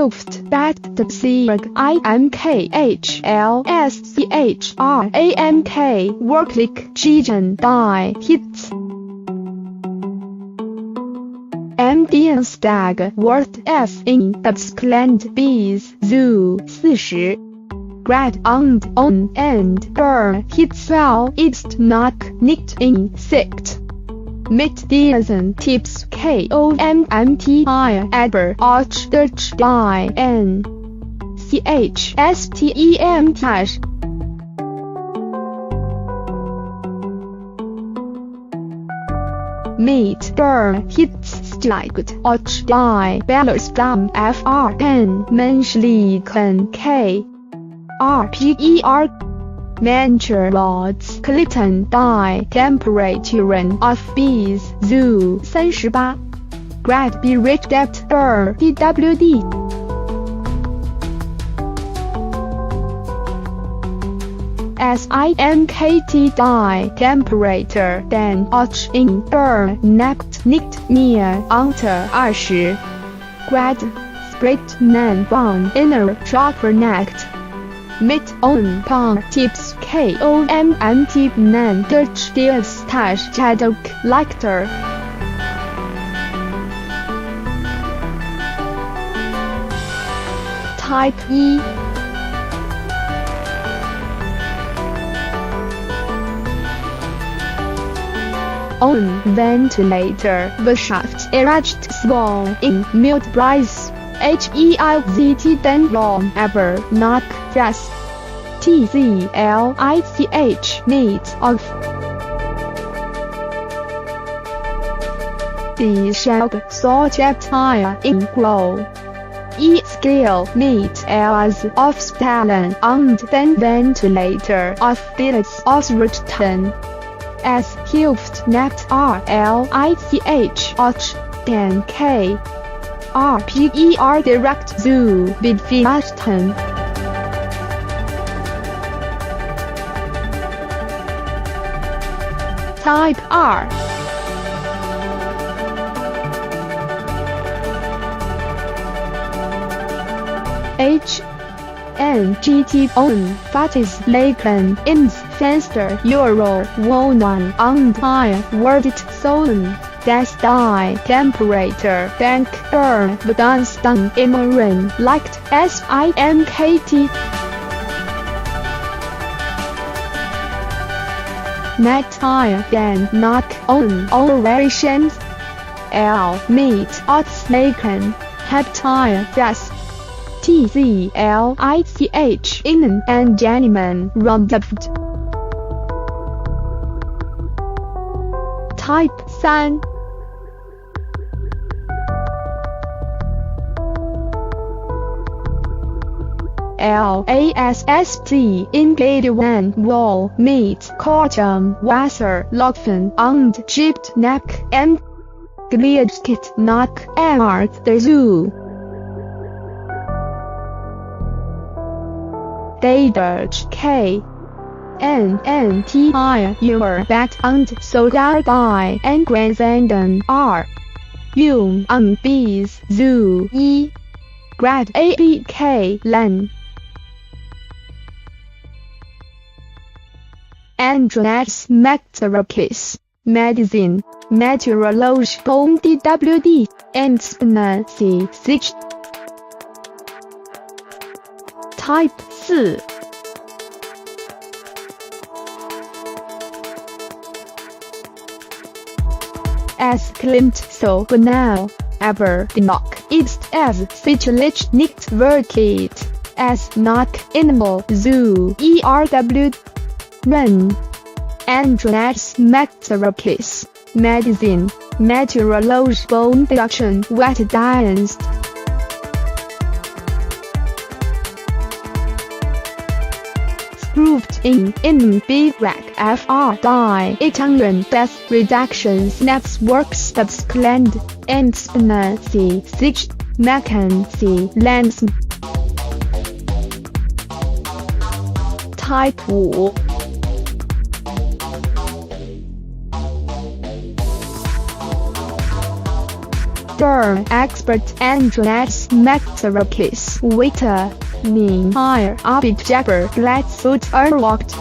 Hilft Bettzeug IMKHLSCHRANK Wirklich Gegen Hitze. Dienstag Wort S in Deutschland bis zu 40 Grad und aber, Hitze ist noch nicht in Sicht. Mit diesen Tipps kommt aber, auch, durch, nächsten. Mit der Hitze steigt auch die Belastung von menschlichen Körper. Mancherlots klitten die Temperaturen auf bis zu 38 Grad berichtet der DWD. Simkt die Temperatur dann auch in der Nacht nicht mehr unter 20 Grad, spricht man von einer Trockennacht. Mit ein paar Tipps kommt man durch das Tag leichter. Typ E. Ein Ventilator beschafft zwar in Mietpreis, Hilft den Raum aber noch das Tglich nicht auf. Die Schäge sorgt in Grad. Ich gehe mit alles aufstellen und den Ventilator auf dieses ausrichten. Es hilft nicht auch, den RPER direkt zu bewerten. Typ R. NGT on Fatis leken ins Fenster Euro Wohnung und wordet sollen, dass die Temperatur dank der Belastung immerhin leicht SIMKT. Nicht denn noch on Operations. Mit Auslegen habt das Tglich innen angenehmen Raumluft. Typ 3. LASST Ingredient Wall mit kaltem Wasser laufen und gibt nach Gleichgewicht noch Art dazu. Dadurch NNT your Bett und sogar die Ingredienten bis zu 1 Grad ABK len. Andrones Meteorologis, Medizin, Meteorologisch DWD, nächsten Sicht. Typ 4. Es klingt so genau, aber dennoch ist es sicherlich nicht wirklich. Es noch einmal zu erwähnen. Andrones Meteorologis, Medizin, Meteorologisch Wetterdienst. Proved in Bewerk FR die Italien des Redaktionsnetzwerks Deutschland, nächsten Sicht, merken Sie Lenzen. Typ 5. Stern expert Andreas Maxarakis waiter, Ning Hire Abid Jabber Blackfoot Erlocked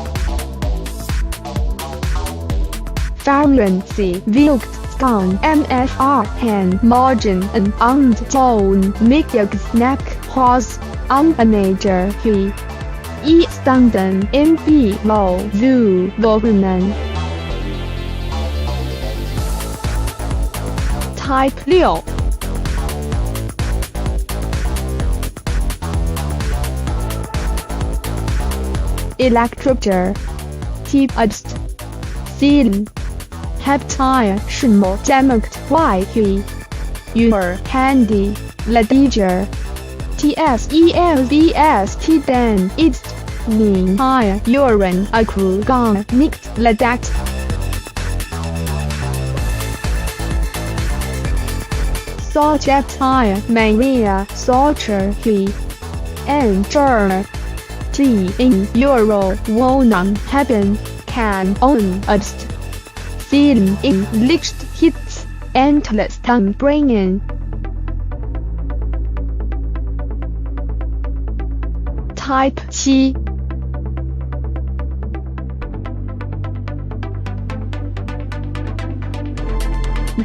Variancy Wilkt Skan MFR Hen Margin und Ton Mikjagsnack Hos Manager He Standen MP Low Zu Wogenen Type 6 Electropter Typ Abst Zielen Heptile 什么 Demokt YP Uer Handy Ladiger TSELVST Den Ist Ning Hire Uren Akru Gang Nicht Ladakt Sojeptile Maria Socher He Enter G in Euro Wohnung haben Can on Abst Zielen in Licht Hitze Entlastung bringen Type 7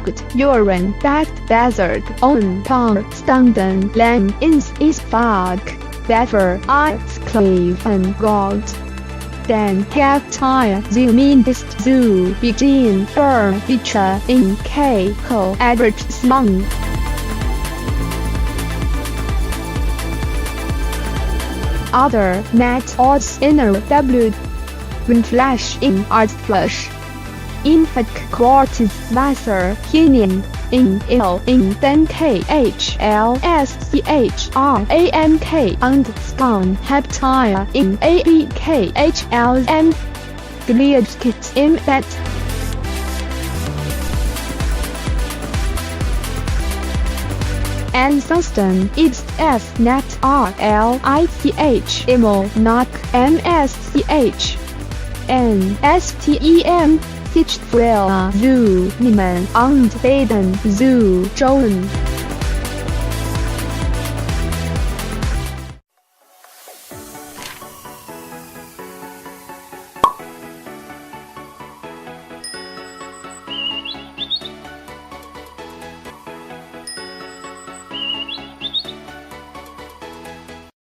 Gut Uren Backed Desert on Pong Standen Lang ins Isfag Bever Arts Clave and God Then Heptile Zumindest zu Beginn Bitte in K Co Average Smung Other Net Odds Inner W When Flash in Art Flash Infect Quartz Wasser Hinin in L in Den KHLSCHRANK and Scan Heptile in ABKHLM Gliedskit in that Anceston Ist S Net RLICH Imo Knock MSCH NSTEM Sich Früher Zu Niemand und Beden Zu Joen